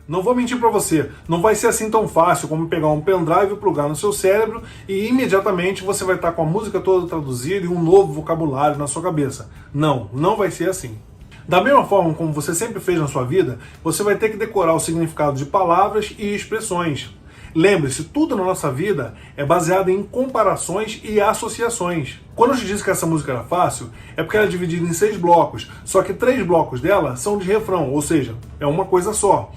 Não vou mentir para você, não vai ser assim tão fácil como pegar um pendrive, plugar no seu cérebro e imediatamente você vai estar com a música toda traduzida e um novo vocabulário na sua cabeça. Não, não vai ser assim. Da mesma forma como você sempre fez na sua vida, você vai ter que decorar o significado de palavras e expressões. Lembre-se, tudo na nossa vida é baseado em comparações e associações. Quando eu te disse que essa música era fácil, é porque ela é dividida em 6 blocos, só que 3 blocos dela são de refrão, ou seja, é uma coisa só.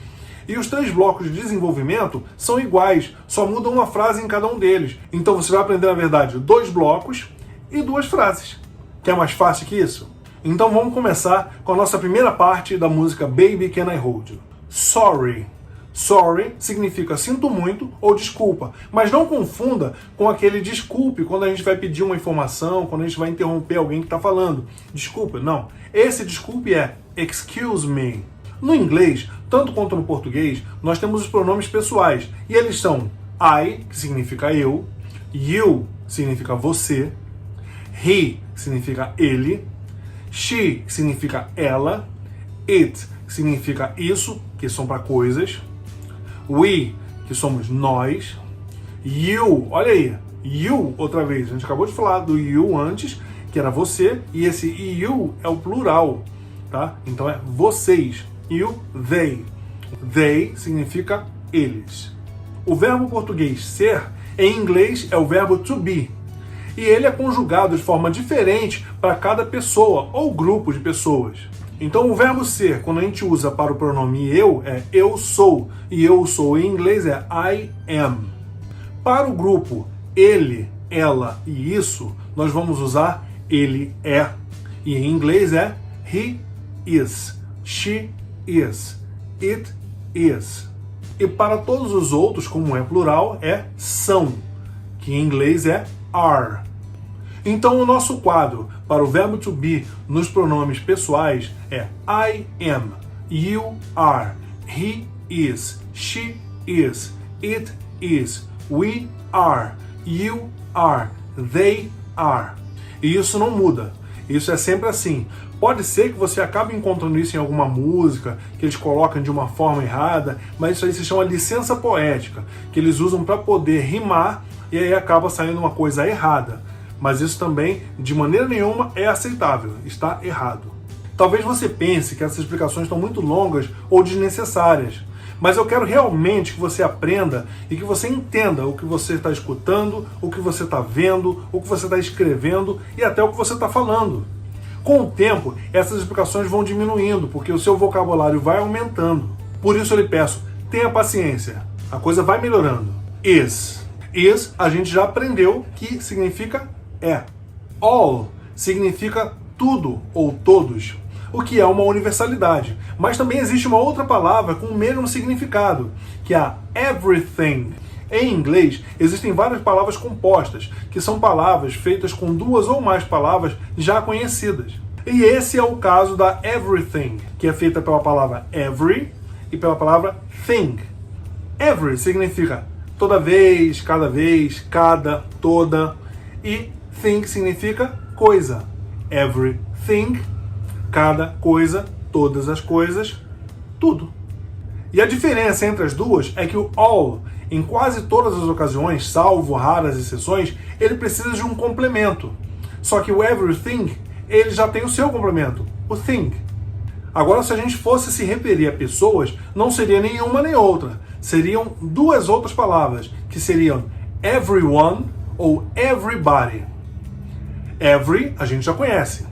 E os 3 blocos de desenvolvimento são iguais, só muda uma frase em cada um deles. Então você vai aprender, na verdade, 2 blocos e 2 frases. Quer mais fácil que isso? Então vamos começar com a nossa primeira parte da música Baby Can I Hold You. Sorry. Sorry significa sinto muito ou desculpa, mas não confunda com aquele desculpe quando a gente vai pedir uma informação, quando a gente vai interromper alguém que está falando. Desculpa, não. Esse desculpe é excuse me. No inglês, tanto quanto no português, nós temos os pronomes pessoais, e eles são I, que significa eu, you, que significa você, he, que significa ele, she, que significa ela, it, que significa isso, que são para coisas, we, que somos nós, you, olha aí, you, outra vez, a gente acabou de falar do you antes, que era você, e esse you é o plural, tá? Então é vocês. E o they. They significa eles. O verbo português ser, em inglês, é o verbo to be. E ele é conjugado de forma diferente para cada pessoa ou grupo de pessoas. Então o verbo ser, quando a gente usa para o pronome eu, é eu sou. E eu sou em inglês é I am. Para o grupo ele, ela e isso, nós vamos usar ele é. E em inglês é he is, she is, it is. E para todos os outros, como é plural, é são, que em inglês é are. Então o nosso quadro para o verbo to be nos pronomes pessoais é I am, you are, he is, she is, it is, we are, you are, they are. E isso não muda. Isso é sempre assim. Pode ser que você acabe encontrando isso em alguma música, que eles colocam de uma forma errada, mas isso aí se chama licença poética, que eles usam para poder rimar e aí acaba saindo uma coisa errada. Mas isso também, de maneira nenhuma, é aceitável, está errado. Talvez você pense que essas explicações estão muito longas ou desnecessárias, mas eu quero realmente que você aprenda e que você entenda o que você está escutando, o que você está vendo, o que você está escrevendo e até o que você está falando. Com o tempo, essas explicações vão diminuindo, porque o seu vocabulário vai aumentando. Por isso eu lhe peço, tenha paciência, a coisa vai melhorando. Is. Is, a gente já aprendeu que significa é. All significa tudo ou todos, o que é uma universalidade. Mas também existe uma outra palavra com o mesmo significado, que é a everything. Em inglês, existem várias palavras compostas, que são palavras feitas com 2 ou mais palavras já conhecidas. E esse é o caso da everything, que é feita pela palavra every e pela palavra thing. Every significa toda vez, cada, toda. E thing significa coisa. Everything, cada coisa, todas as coisas, tudo. E a diferença entre as duas é que o all, em quase todas as ocasiões, salvo raras exceções, ele precisa de um complemento. Só que o everything, ele já tem o seu complemento, o thing. Agora, se a gente fosse se referir a pessoas, não seria nenhuma nem outra. Seriam 2 outras palavras, que seriam everyone ou everybody. Every, a gente já conhece.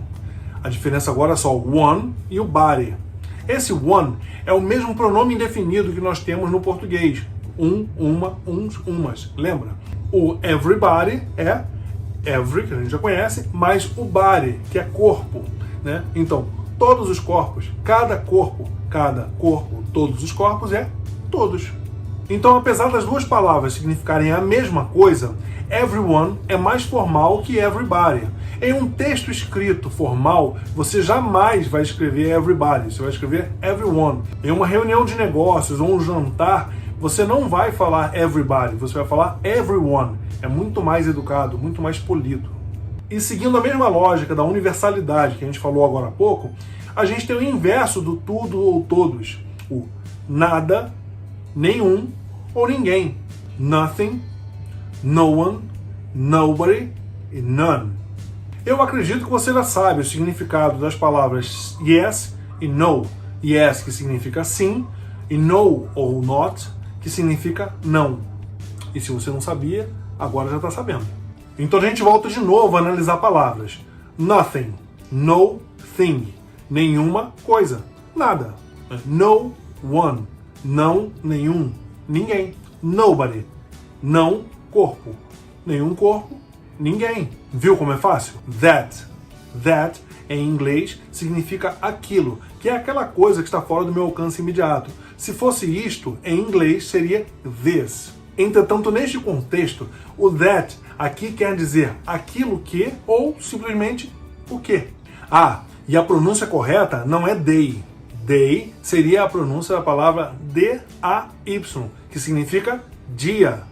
A diferença agora é só o one e o body. Esse one é o mesmo pronome indefinido que nós temos no português. Uma, uns, umas. Lembra? O everybody é every, que a gente já conhece, mais o body, que é corpo, né? Então, todos os corpos, cada corpo, todos os corpos é todos. Então, apesar das duas palavras significarem a mesma coisa, everyone é mais formal que everybody. Em um texto escrito formal, você jamais vai escrever everybody, você vai escrever everyone. Em uma reunião de negócios ou um jantar, você não vai falar everybody, você vai falar everyone. É muito mais educado, muito mais polido. E seguindo a mesma lógica da universalidade que a gente falou agora há pouco, a gente tem o inverso do tudo ou todos. O nada, nenhum ou ninguém. Nothing, no one, nobody e none. Eu acredito que você já sabe o significado das palavras yes e no. Yes, que significa sim, e no ou not, que significa não. E se você não sabia, agora já está sabendo. Então a gente volta de novo a analisar palavras. Nothing, no thing, nenhuma coisa, nada. No one, não nenhum, ninguém. Nobody, não corpo, nenhum corpo, ninguém. Viu como é fácil? That, em inglês, significa aquilo, que é aquela coisa que está fora do meu alcance imediato. Se fosse isto, em inglês seria this. Entretanto, neste contexto, o that aqui quer dizer aquilo que ou simplesmente o que. Ah, e a pronúncia correta não é day. Day seria a pronúncia da palavra D-A-Y, que significa dia.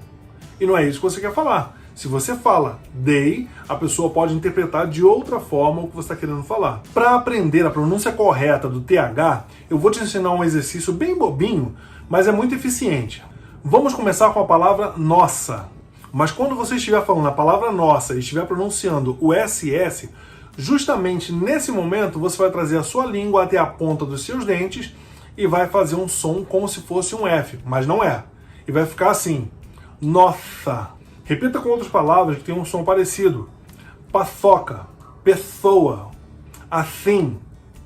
E não é isso que você quer falar. Se você fala day, a pessoa pode interpretar de outra forma o que você está querendo falar. Para aprender a pronúncia correta do TH, eu vou te ensinar um exercício bem bobinho, mas é muito eficiente. Vamos começar com a palavra nossa. Mas quando você estiver falando a palavra nossa e estiver pronunciando o SS, justamente nesse momento você vai trazer a sua língua até a ponta dos seus dentes e vai fazer um som como se fosse um F, mas não é. E vai ficar assim, nossa. Repita com outras palavras que tem um som parecido. Paçoca, pessoa, assim.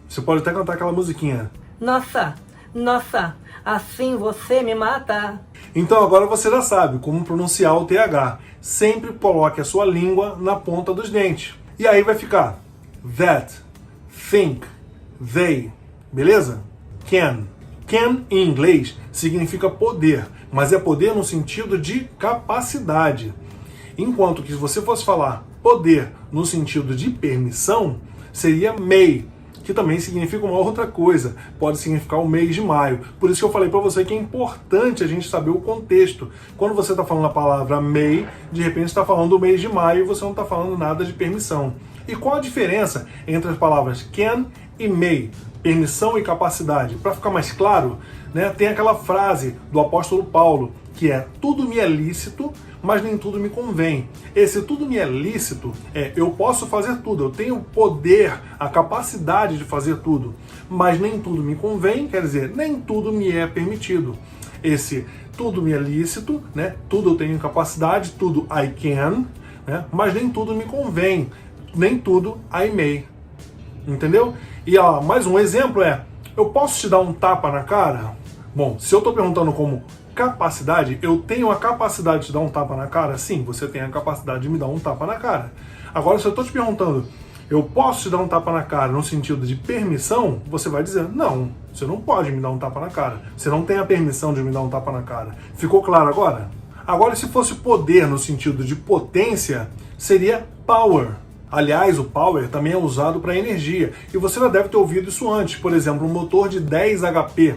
Você pode até cantar aquela musiquinha. Nossa, nossa, assim você me mata. Então agora você já sabe como pronunciar o TH. Sempre coloque a sua língua na ponta dos dentes. E aí vai ficar that, think, they. Beleza? Can. Can em inglês significa poder, mas é poder no sentido de capacidade. Enquanto que se você fosse falar poder no sentido de permissão, seria may, que também significa uma outra coisa, pode significar o mês de maio. Por isso que eu falei para você que é importante a gente saber o contexto. Quando você está falando a palavra may, de repente está falando do mês de maio e você não está falando nada de permissão. E qual a diferença entre as palavras can e may? Permissão e capacidade. Para ficar mais claro, né, tem aquela frase do apóstolo Paulo, que é tudo me é lícito, mas nem tudo me convém. Esse tudo me é lícito é eu posso fazer tudo, eu tenho o poder, a capacidade de fazer tudo, mas nem tudo me convém, quer dizer, nem tudo me é permitido. Esse tudo me é lícito, né, tudo eu tenho capacidade, tudo I can, né, mas nem tudo me convém, nem tudo I may. Entendeu? E ó, mais um exemplo é, eu posso te dar um tapa na cara? Bom, se eu estou perguntando como capacidade, eu tenho a capacidade de te dar um tapa na cara? Sim, você tem a capacidade de me dar um tapa na cara. Agora, se eu estou te perguntando, eu posso te dar um tapa na cara no sentido de permissão? Você vai dizer, não, você não pode me dar um tapa na cara. Você não tem a permissão de me dar um tapa na cara. Ficou claro agora? Agora, se fosse poder no sentido de potência, seria power. Aliás, o power também é usado para energia, e você já deve ter ouvido isso antes. Por exemplo, um motor de 10 HP.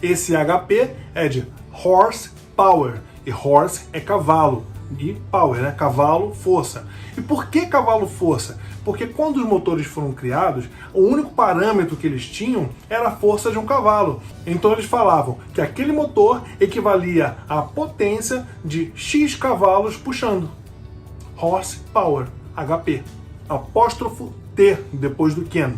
Esse HP é de horsepower, e horse é cavalo, e power, né? Cavalo, força. E por que cavalo, força? Porque quando os motores foram criados, o único parâmetro que eles tinham era a força de um cavalo. Então eles falavam que aquele motor equivalia à potência de X cavalos puxando. Horsepower, HP. Apóstrofo T depois do can.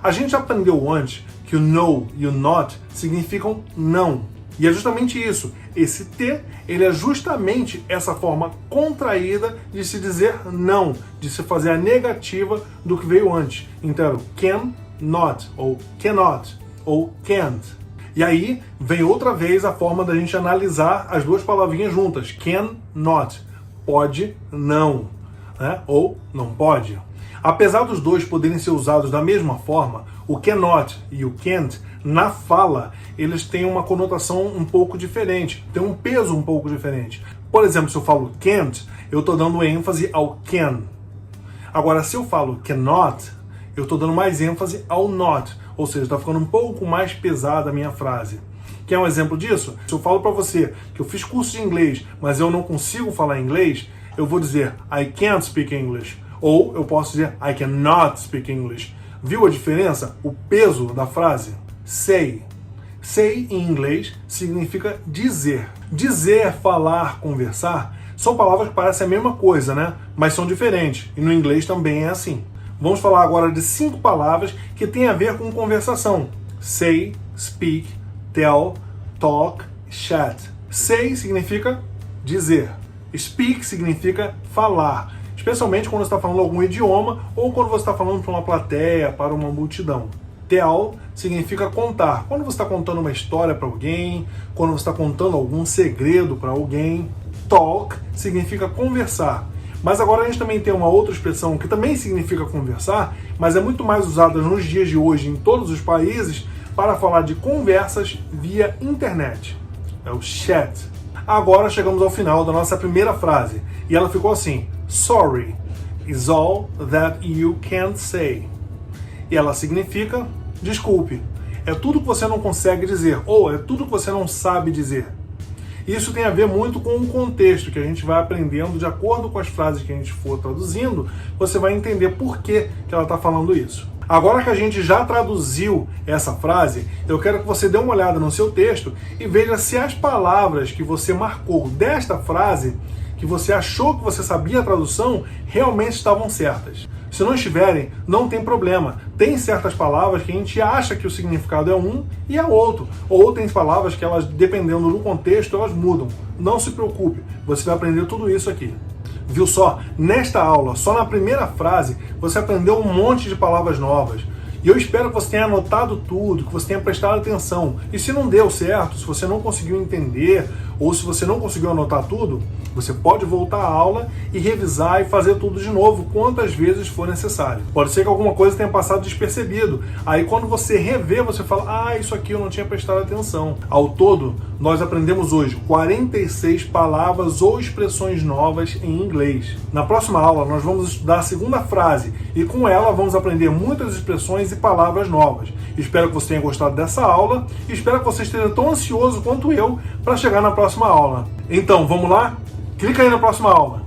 A gente aprendeu antes que o no e o not significam não. E é justamente isso. Esse T, ele é justamente essa forma contraída de se dizer não, de se fazer a negativa do que veio antes. Então, can, not, ou cannot, ou can't. E aí vem outra vez a forma da gente analisar as duas palavrinhas juntas. Can, not. Pode, não. Né? Ou não pode. Apesar dos dois poderem ser usados da mesma forma, o cannot e o can't, na fala, eles têm uma conotação um pouco diferente, tem um peso um pouco diferente. Por exemplo, se eu falo can't, eu estou dando ênfase ao can. Agora, se eu falo cannot, eu estou dando mais ênfase ao not, ou seja, está ficando um pouco mais pesada a minha frase. Quer um exemplo disso? Se eu falo para você que eu fiz curso de inglês, mas eu não consigo falar inglês, eu vou dizer I can't speak English. Ou eu posso dizer I cannot speak English. Viu a diferença? O peso da frase? Say. Say, em inglês, significa dizer. Dizer, falar, conversar, são palavras que parecem a mesma coisa, né? Mas são diferentes. E no inglês também é assim. Vamos falar agora de 5 palavras que têm a ver com conversação. Say, speak, tell, talk, chat. Say significa dizer. Speak significa falar, especialmente quando você está falando algum idioma ou quando você está falando para uma plateia, para uma multidão. Tell significa contar. Quando você está contando uma história para alguém, quando você está contando algum segredo para alguém. Talk significa conversar. Mas agora a gente também tem uma outra expressão que também significa conversar, mas é muito mais usada nos dias de hoje em todos os países para falar de conversas via internet. É o chat. Agora chegamos ao final da nossa primeira frase e ela ficou assim: Sorry is all that you can't say. E ela significa desculpe. É tudo que você não consegue dizer ou é tudo que você não sabe dizer. Isso tem a ver muito com o contexto que a gente vai aprendendo de acordo com as frases que a gente for traduzindo, você vai entender por que ela está falando isso. Agora que a gente já traduziu essa frase, eu quero que você dê uma olhada no seu texto e veja se as palavras que você marcou desta frase, que você achou que você sabia a tradução, realmente estavam certas. Se não estiverem, não tem problema. Tem certas palavras que a gente acha que o significado é um e é outro. Ou tem palavras que elas, dependendo do contexto, elas mudam. Não se preocupe, você vai aprender tudo isso aqui. Viu só? Nesta aula, só na primeira frase, você aprendeu um monte de palavras novas. E eu espero que você tenha anotado tudo, que você tenha prestado atenção. E se não deu certo, se você não conseguiu entender, ou se você não conseguiu anotar tudo, você pode voltar à aula e revisar e fazer tudo de novo, quantas vezes for necessário. Pode ser que alguma coisa tenha passado despercebido. Aí quando você revê, você fala, isso aqui eu não tinha prestado atenção. Ao todo, nós aprendemos hoje 46 palavras ou expressões novas em inglês. Na próxima aula, nós vamos estudar a segunda frase e com ela vamos aprender muitas expressões e palavras novas. Espero que você tenha gostado dessa aula e espero que você esteja tão ansioso quanto eu para chegar na próxima aula. Então, vamos lá? Clica aí na próxima aula.